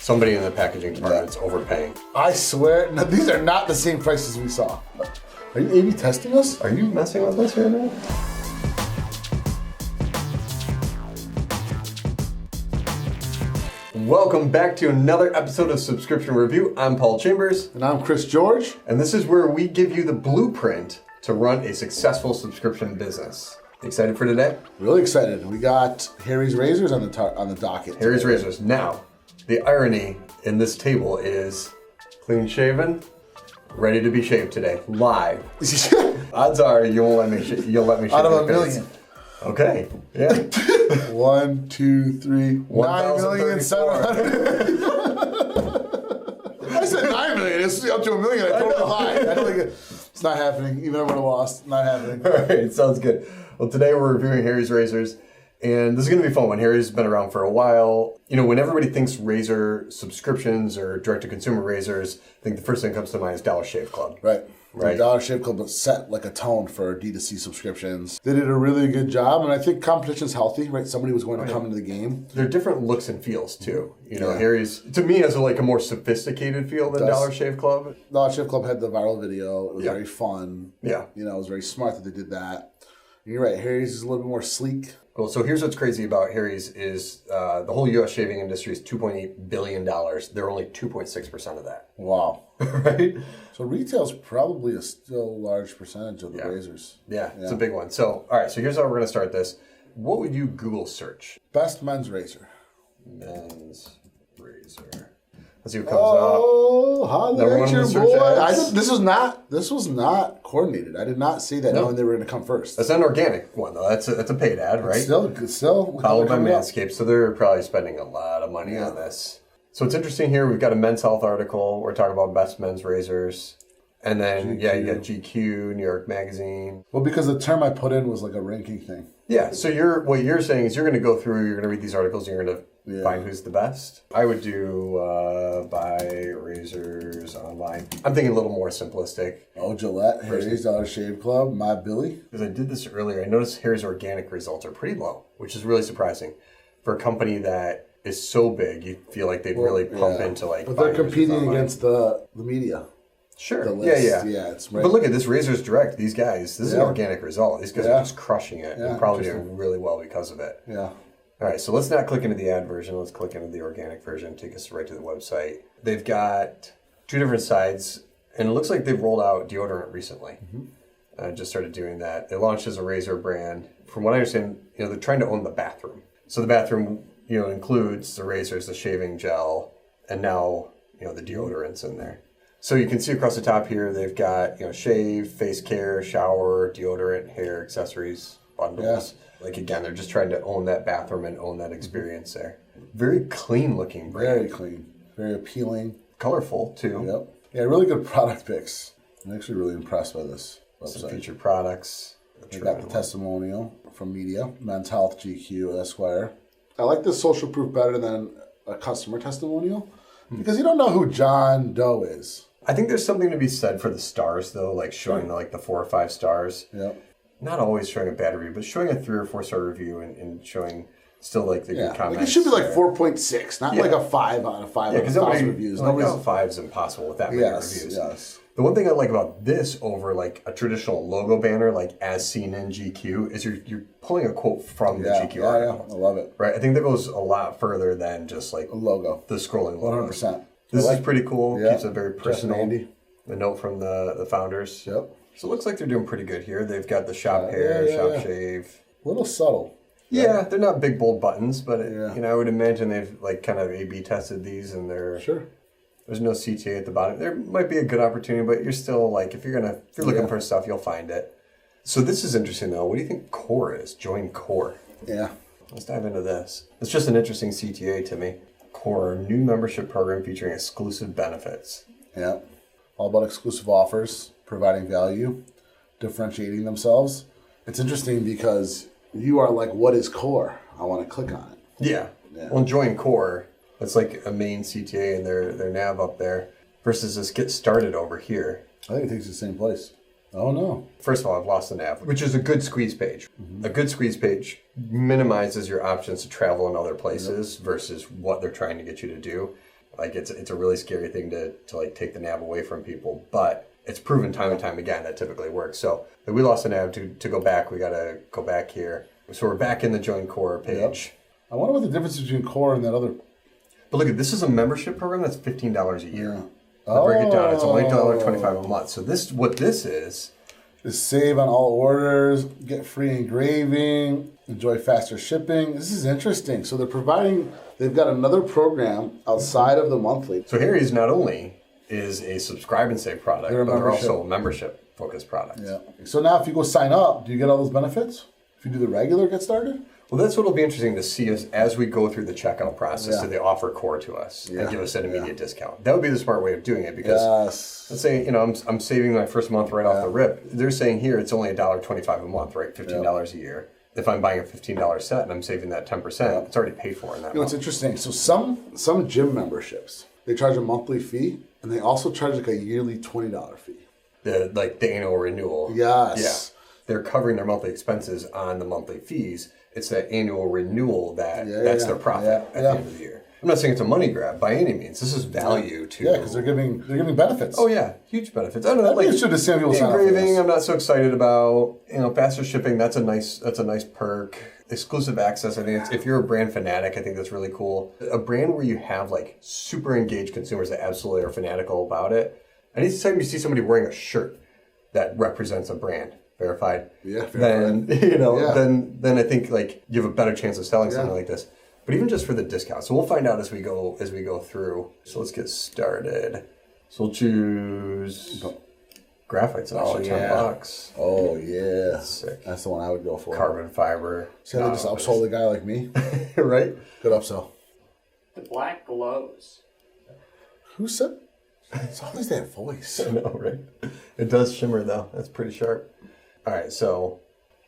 Somebody in the packaging department's overpaying. I swear, no, these are not the same prices we saw. Are you A/B testing us? Are you messing with us right now? Welcome back to another episode of Subscription Review. I'm Paul Chambers. And I'm Chris George. And this is where we give you the blueprint to run a successful subscription business. Excited for today? Really excited. We got Harry's Razors on the docket. Harry's Razors. Now, the irony in this table is clean shaven, ready to be shaved today, live. Odds are you won't let me you'll let me shave out of your a face. million. Okay. Yeah. 1, 2, 3, 1,034. I said 9 million. It's up to $1 million. I told him lie. I don't think it's not happening. Even if I would have lost, not happening. All right, sounds good. Well, today we're reviewing Harry's Razors, and this is going to be fun one. Harry's been around for a while. You know, when everybody thinks razor subscriptions or direct-to-consumer razors, I think the first thing that comes to mind is Dollar Shave Club. Right. Right. The Dollar Shave Club set like a tone for D2C subscriptions. They did a really good job, and I think competition's healthy, right? Somebody was going to come into the game. They're different looks and feels, too. You know, Harry's, to me, has a more sophisticated feel than Dollar Shave Club. Dollar Shave Club had the viral video. It was very fun. Yeah. You know, it was very smart that they did that. And you're right, Harry's is a little bit more sleek. Cool. So here's what's crazy about Harry's is the whole U.S. shaving industry is $2.8 billion. They're only 2.6% of that. Wow. Right? So retail's probably a still large percentage of the razors. Yeah, it's a big one. So, all right, so here's how we're going to start this. What would you Google search? Best men's razor. Men's razor. Let's see what comes up. Oh, holla at your search boy. This was not coordinated. I did not see that knowing they were going to come first. That's an organic one, though. That's a paid ad, right? It's still followed by Manscaped, so they're probably spending a lot of money on this. So it's interesting here. We've got a Men's Health article. We're talking about best men's razors. And then, you got GQ, New York Magazine. Well, because the term I put in was like a ranking thing. Yeah, so what you're saying is you're going to go through, you're going to read these articles, and you're going to find who's the best. I would do buy razors online. I'm thinking a little more simplistic. Oh, Gillette, Harry's, Dollar Shave Club, My Billy. Because I did this earlier, I noticed Harry's organic results are pretty low, which is really surprising. For a company that is so big, you feel like they'd really pump into But they're competing against the media. Sure. Yeah, it's right. But look at this Razors Direct. These guys, this is an organic result. These guys are just crushing it and probably doing really well because of it. Yeah. All right, so let's not click into the ad version. Let's click into the organic version. Take us right to the website. They've got 2 different sides, and it looks like they've rolled out deodorant recently. Just started doing that. They launched as a razor brand. From what I understand, they're trying to own the bathroom. So the bathroom, includes the razors, the shaving gel, and now, the deodorants in there. So you can see across the top here, they've got, shave, face care, shower, deodorant, hair, accessories, bundles. Yeah. Like, again, they're just trying to own that bathroom and own that experience there. Very clean looking brand. Very clean. Very appealing. Colorful, too. Yep. Yeah, really good product picks. I'm actually really impressed by this website. Some featured products. They got the testimonial from media, Men's Health, GQ, Esquire. I like this social proof better than a customer testimonial because you don't know who John Doe is. I think there's something to be said for the stars, though, like showing the 4 or 5 stars. Yep. Not always showing a bad review, but showing a 3 or 4 star review and showing still the good comments. Like it should be like 4.6, not like a 5 out of 5 out of 1,000 reviews. Nobody's 5 is impossible with that many reviews. Yes. The one thing I like about this over like a traditional logo banner, like as seen in GQ, is you're pulling a quote from the GQ article. Yeah, I love it. Right, I think that goes a lot further than just like a logo, the scrolling logo. 100%. This is pretty cool. Yeah. Keeps it very personal. The note from the founders. Yep. So it looks like they're doing pretty good here. They've got the shop hair, shop shave. A little subtle. Yeah, they're not big bold buttons, but I would imagine they've like kind of A/B tested these, and they're There's no CTA at the bottom. There might be a good opportunity, but you're still like if you're looking for stuff, you'll find it. So this is interesting though. What do you think Core is? Join Core. Yeah. Let's dive into this. It's just an interesting CTA to me. Core, new membership program featuring exclusive benefits. Yeah. All about exclusive offers, providing value, differentiating themselves. It's interesting because you are like, what is Core? I want to click on it. Yeah. Well, join Core. It's like a main CTA and their nav up there versus this get started over here. I think it takes the same place. Oh, no. First of all, I've lost the nav, which is a good squeeze page. Mm-hmm. A good squeeze page minimizes your options to travel in other places versus what they're trying to get you to do. Like it's a really scary thing to like take the nav away from people, but it's proven time and time again that typically works. So like, we lost the nav to go back. We got to go back here. So we're back in the join core page. Yep. I wonder what the difference between core and that other. But look, this is a membership program that's $15 a year. Yeah. I'll break it down. It's only $1.25 a month. So what this is save on all orders, get free engraving, enjoy faster shipping. This is interesting. So they've got another program outside of the monthly. So Harry's not only is a subscribe and save product, but they're also a membership focused product. Yeah. So now if you go sign up, do you get all those benefits? If you do the regular get started? Well, that's what will be interesting to see as we go through the checkout process. So they offer core to us and give us an immediate discount. That would be the smart way of doing it because let's say I'm saving my first month right off the rip. They're saying here it's only $1.25 a month, right? $15 a year. If I'm buying a $15 set and I'm saving that 10%, it's already paid for in that month. It's interesting. So some gym memberships, they charge a monthly fee and they also charge like a yearly $20 fee. The annual renewal. Yes. Yeah. They're covering their monthly expenses on the monthly fees. It's that annual renewal that's their profit at the end of the year. I'm not saying it's a money grab by any means. This is value to because they're giving benefits. Oh yeah, huge benefits. I don't know, like engraving. I'm not so excited about. Faster shipping. That's a nice perk. Exclusive access. I think if you're a brand fanatic, I think that's really cool. A brand where you have like super engaged consumers that absolutely are fanatical about it. Anytime you see somebody wearing a shirt that represents a brand. Verified. Yeah. Then I think like you have a better chance of selling something like this. But even just for the discount, so we'll find out as we go through. So let's get started. So we'll choose graphite. It's actually $10. Oh yeah, that's sick. That's the one I would go for. Carbon fiber. So they just upsold a guy like me, right? Good upsell. The black glows. Who said? It's always that voice. I know, right? It does shimmer though. That's pretty sharp. All right, so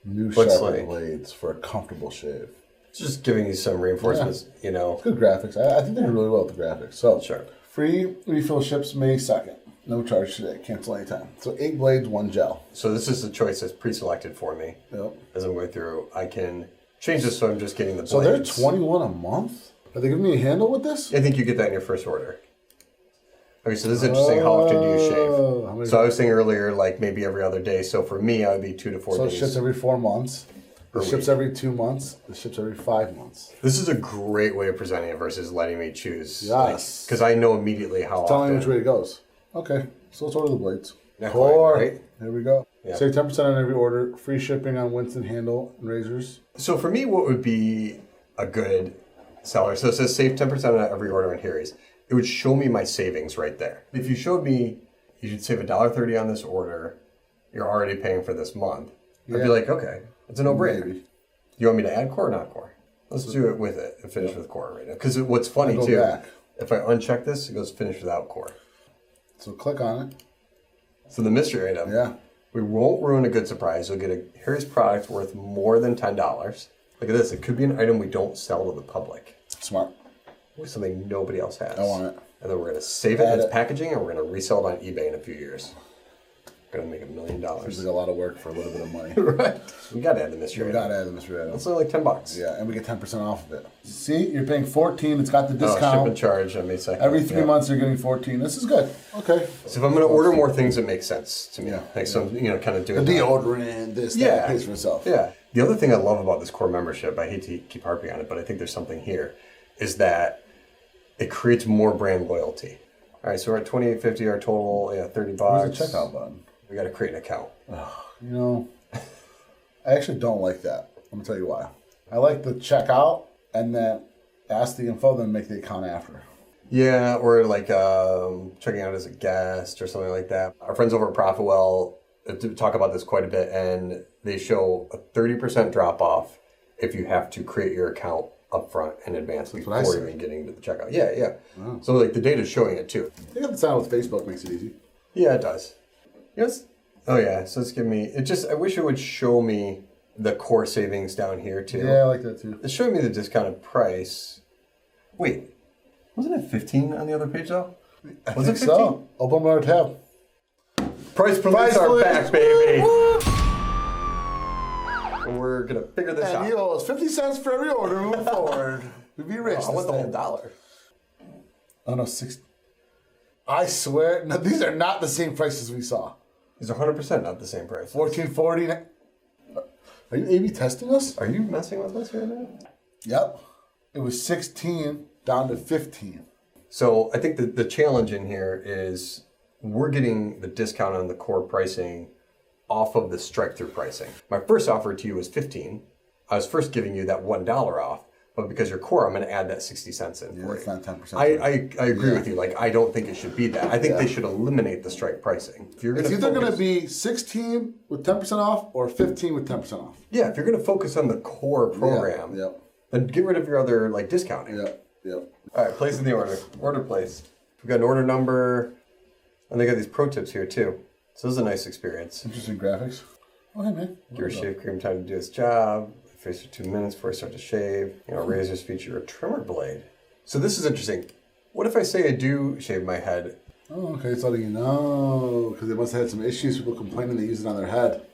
new sharpened blades for a comfortable shave. Just giving you some reinforcements, Good graphics. I think they do really well with the graphics. So sure. Free refill ships May 2nd. No charge today. Cancel anytime. So 8 blades, 1 gel. So this is the choice that's pre-selected for me. Yep. As I'm going through, I can change this so I'm just getting the blades. So they're $21 a month? Are they giving me a handle with this? I think you get that in your first order. Okay, so this is interesting. How often do you shave? So I was saying earlier, like maybe every other day. So for me, I would be 2 to 4 days. So it ships every 4 months. It ships every 2 months. It ships every 5 months. This is a great way of presenting it versus letting me choose. Yes. Because I know immediately how Tell often. me which way it goes. Okay, so let's order the blades. Core. Right? Here we go. Yeah. Save 10% on every order. Free shipping on Winston handle and razors. So for me, what would be a good seller? So it says save 10% on every order in Harry's. It would show me my savings right there. If you showed me you should save $1.30 on this order, you're already paying for this month. I'd be like, okay, it's a no-brainer. You want me to add core or not core? Let's do it with it and finish with core right now. Because what's funny too, if I uncheck this, it goes finish without core. So click on it. So the mystery item, we won't ruin a good surprise. You'll get a Harry's product worth more than $10. Look at this. It could be an item we don't sell to the public. Smart. Something nobody else has. I want it. And then we're going to save it in its packaging and we're going to resell it on eBay in a few years. Going to make $1 million. Seems like a lot of work for a little bit of money. Right. We got to add the mystery item. We got to add the mystery item. It's only like $10. Yeah, and we get 10% off of it. See, you're paying $14. It's got the discount. Ship and charge on May 2nd. Every 3 months you're getting $14. This is good. Okay. So if I'm going to order more things, it makes sense to me. Like some, kind of doing the deodorant, that pays for itself. Yeah. The other thing I love about this core membership, I hate to keep harping on it, but I think there's something here, is that it creates more brand loyalty. All right, so we're at $28.50 our total, $30. Where's the checkout button? We got to create an account. I actually don't like that. Let me tell you why. I like the checkout and then ask the info, then make the account after. Yeah, or like checking out as a guest or something like that. Our friends over at Profitwell talk about this quite a bit, and they show a 30% drop off if you have to create your account up front in advance before even getting to the checkout. Yeah. Oh. So like the data's showing it too. I think the sign with Facebook makes it easy. Yeah, it does. Yes. Oh yeah. So it's giving me. I wish it would show me the core savings down here too. Yeah, I like that too. It's showing me the discounted price. Wait, wasn't it 15 on the other page though? Was it 15? So. Open another tab. Price police are back, baby. We're gonna figure this out. You owe us 50 cents for every order moving forward. We'd be rich. I want the whole $1. Oh no, I swear, no, these are not the same prices we saw. These are 100% not the same price. 1440. Are you A/B testing us? Are you messing with us right now? Yep. It was 16 down to 15. So I think the challenge in here is we're getting the discount on the core pricing off of the strike-through pricing. My first offer to you was 15. I was first giving you that $1 off, but because you're core, I'm going to add that 60 cents in for you. That's not 10%. I agree with you. Like, I don't think it should be that. I think they should eliminate the strike pricing. If you're It's either going to be 16 with 10% off or 15 with 10% off. Yeah, if you're going to focus on the core program, then get rid of your other like discounting. Yep. All right, placing the order. Order place. We've got an order number, and they got these pro tips here too. So this is a nice experience. Interesting graphics. Oh, hey, man. Give your shave cream time to do its job. Face for 2 minutes before I start to shave. Razors feature a trimmer blade. So this is interesting. What if I say I do shave my head? Oh, okay. It's letting you know because they must have had some issues. People complaining they use it on their head.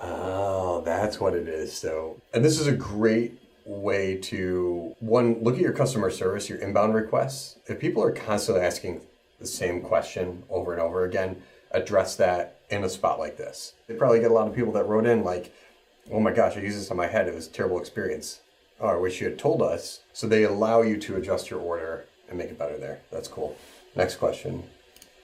Oh, that's what it is. So, and this is a great way to, one, look at your customer service, your inbound requests. If people are constantly asking the same question over and over again, address that in a spot like this. They probably get a lot of people that wrote in like, oh my gosh, I used this on my head. It was a terrible experience. Oh, I wish you had told us. So they allow you to adjust your order and make it better there. That's cool. Next question.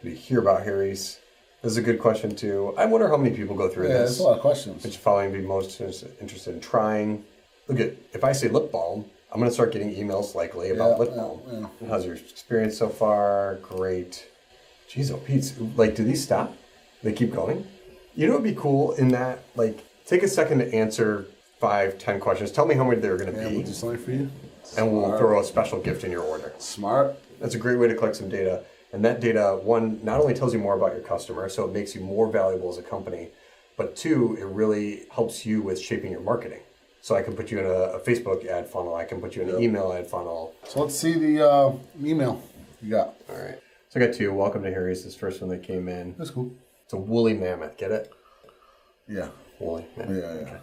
Do you hear about Harry's? This is a good question too. I wonder how many people go through this. Yeah, there's a lot of questions. Which following be most interested in trying. Look at, if I say lip balm, I'm going to start getting emails likely about lip balm. Yeah. How's your experience so far? Great. Jeez, oh Pete, like, do these stop? They keep going? You know what would be cool in that? Like, take a second to answer 5-10 questions. Tell me how many they're going to be. We'll do something for you. And we'll throw a special gift in your order. Smart. That's a great way to collect some data. And that data, one, not only tells you more about your customer, so it makes you more valuable as a company, but two, it really helps you with shaping your marketing. So I can put you in a Facebook ad funnel. I can put you in an email ad funnel. So let's see the email you got. All right. So I got two. Welcome to Harry's. This first one that came in. That's cool. It's a woolly mammoth. Get it? Yeah. Woolly mammoth. Yeah. Okay.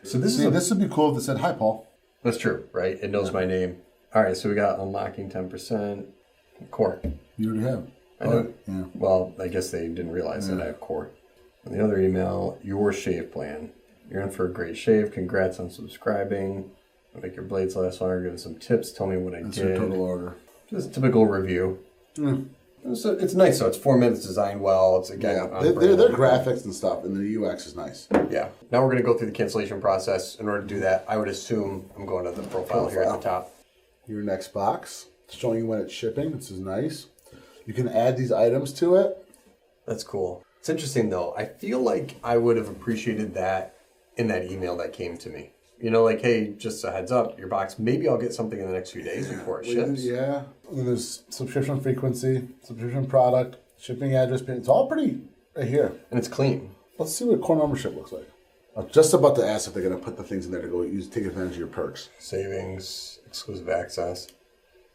So this this would be cool if it said, "Hi, Paul." That's true, right? It knows my name. All right. So we got unlocking 10% core. You already have. I know. Yeah. Well, I guess they didn't realize that I have core. And the other email, your shave plan. You're in for a great shave. Congrats on subscribing. I'll make your blades last longer. Give us some tips. Tell me what I did. That's your total order. Just typical review. So it's nice. So it's 4 minutes, designed well. It's again. Their graphics and stuff, and the UX is nice. Yeah. Now we're going to go through the cancellation process. In order to do that, I would assume I'm going to the profile here at the top. Your next box, it's showing you when it's shipping. This is nice. You can add these items to it. That's cool. It's interesting though. I feel like I would have appreciated that in that email that came to me. You know, like, hey, just a heads up, your box, maybe I'll get something in the next few days before it ships. Yeah. And then there's subscription frequency, subscription product, shipping address, it's all pretty right here. And it's clean. Let's see what core membership looks like. I was just about to ask if they're going to put the things in there to go take advantage of your perks. Savings, exclusive access,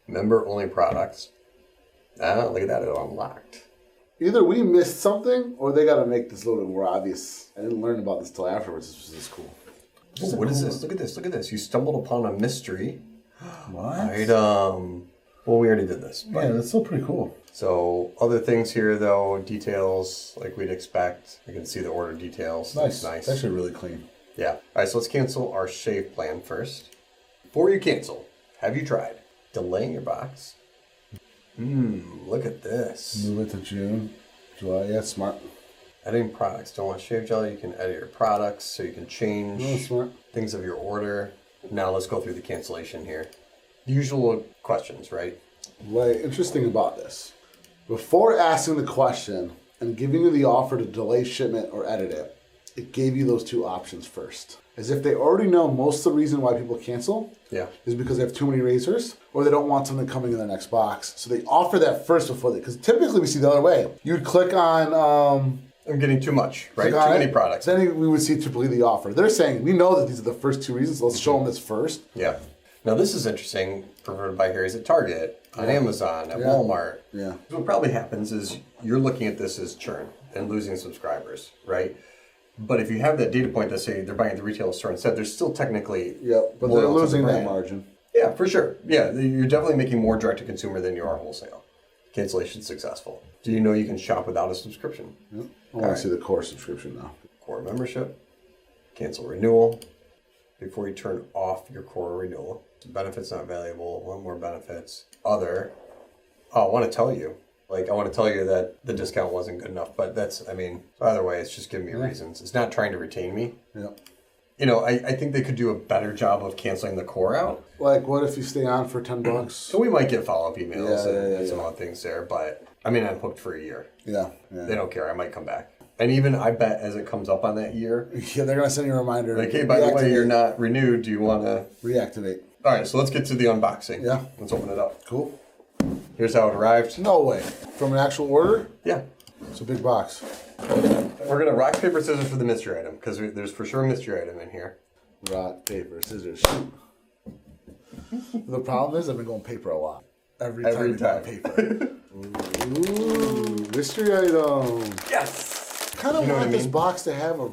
member-only products. Ah, look at that, it's unlocked. Either we missed something or they got to make this a little bit more obvious. I didn't learn about this till afterwards. This is cool. Ooh, what is this? Look at this. Look at this. You stumbled upon a mystery What? item. Well, we already did this. But. Yeah, that's still pretty cool. So other things here, though, details like we'd expect. You can see the order details. Nice. That's nice. It's actually really clean. Yeah. All right, so let's cancel our shave plan first. Before you cancel, have you tried delaying your box? Look at this. Move it to June, July. Yeah, smart. Editing products. Don't want shave gel? You can edit your products so you can change Smart. things of your order. Now let's go through the cancellation here. The usual questions, right? What's interesting about this, before asking the question and giving you the offer to delay shipment or edit it, it gave you those two options first. As if they already know most of the reason why people cancel is because they have too many razors or they don't want something coming in their next box. So they offer that first before they, because typically we see the other way. You'd click on... I'm getting too much, right? Too many products. Then we would see typically the offer. They're saying, we know that these are the first two reasons, so let's show them this first. Yeah. Now this is interesting, provided by Harry's at Target, on Amazon, at Walmart. Yeah. What probably happens is you're looking at this as churn and losing subscribers, right? But if you have that data point that say they're buying at the retail store instead, there's still technically but they're losing that margin. Yeah, for sure. Yeah, you're definitely making more direct to consumer than you are wholesale. cancellation successful. Do you know you can shop without a subscription? Yep. I want to see the core subscription now. Core membership, cancel renewal, before you turn off your core renewal. Benefits not valuable, want more benefits. Other, I want to tell you. I want to tell you that the discount wasn't good enough, but either way, it's just giving me reasons. It's not trying to retain me. Yeah. I think they could do a better job of canceling the core out. Like, what if you stay on for $10? So we might get follow-up emails and some yeah. other things there, but I'm hooked for a year. Yeah. They don't care. I might come back. And even I bet as it comes up on that year, Yeah, they're going to send you a reminder. like, hey, by the way, you're not renewed. Do you want to reactivate? All right, so let's get to the unboxing. Yeah. Let's open it up. Cool. Here's how it arrived. No way. From an actual order? Yeah. It's a big box. We're going to rock, paper, scissors for the mystery item, because there's for sure a mystery item in here. Rock, paper, scissors, shoot. The problem is I've been going paper a lot. Every time. Paper. Ooh, mystery item. Yes! Kind of You know want what I this mean? box to have a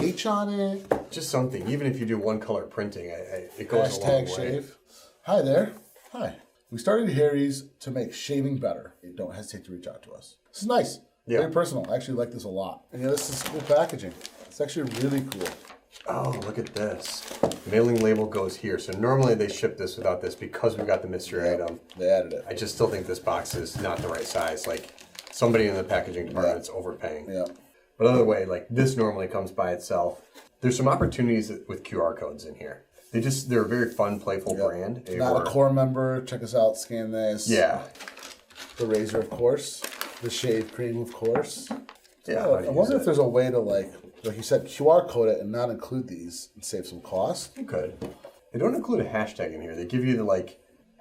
H on it. Just something. Even if you do one color printing, it goes a long Hashtag way. shave. Hi there. Hi. We started Harry's to make shaving better. Don't hesitate to reach out to us. This is nice. Yeah. Very personal. I actually like this a lot. And yeah, this is cool packaging. It's actually really cool. Oh, look at this. Mailing label goes here. So normally they ship this without this because we got the mystery item. They added it. I just still think this box is not the right size. Like, somebody in the packaging department's overpaying. Yeah. But other way, like, this normally comes by itself. There's some opportunities with QR codes in here. They're a very fun, playful brand. Not a core member. Check us out. Scan this. Yeah. The razor, of course. The shave cream, of course. Yeah. I wonder if there's a way to, like you said, QR code it and not include these and save some cost. You could. They don't include a hashtag in here. They give you the,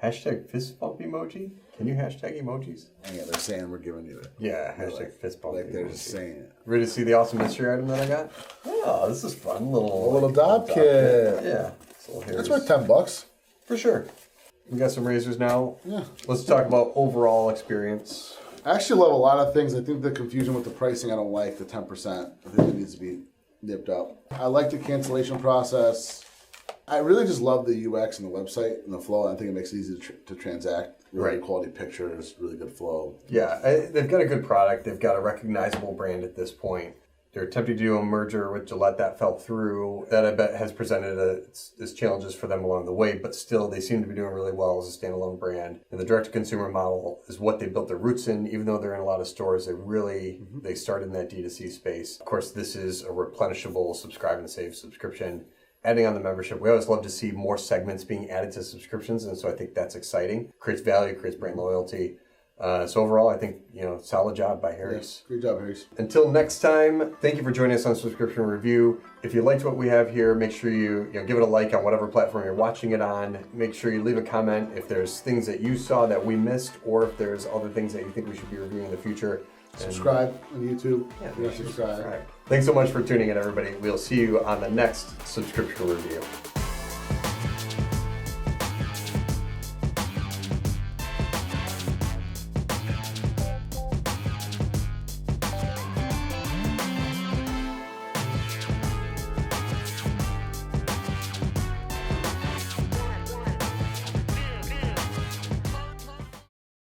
hashtag fist bump emoji. Can you hashtag emojis? Yeah, they're saying we're giving you it. Yeah, hashtag fist bump emoji. They're just saying it. Ready to see the awesome mystery item that I got? Oh, this is fun. A little dab kit. Yeah. That's worth $10. For sure. We got some razors now. Yeah. Let's talk about overall experience. I actually love a lot of things. I think the confusion with the pricing I don't like, the 10%. I think it needs to be nipped up. I like the cancellation process. I really just love the UX and the website and the flow. I think it makes it easy to transact. Really good quality pictures, really good flow. Yeah, they've got a good product. They've got a recognizable brand at this point. They're attempting to do a merger with Gillette that fell through. That I bet has presented its challenges for them along the way, but still they seem to be doing really well as a standalone brand. And the direct-to-consumer model is what they built their roots in. Even though they're in a lot of stores, they started in that D2C space. Of course, this is a replenishable subscribe and save subscription. Adding on the membership, we always love to see more segments being added to subscriptions, and so I think that's exciting. Creates value, creates brand loyalty. So overall, I think, solid job by Harry's. Yeah, great job, Harry's. Until next time, thank you for joining us on Subscription Review. If you liked what we have here, make sure you give it a like on whatever platform you're watching it on. Make sure you leave a comment if there's things that you saw that we missed, or if there's other things that you think we should be reviewing in the future. Subscribe on YouTube. Yeah, subscribe. Thanks so much for tuning in, everybody. We'll see you on the next Subscription Review.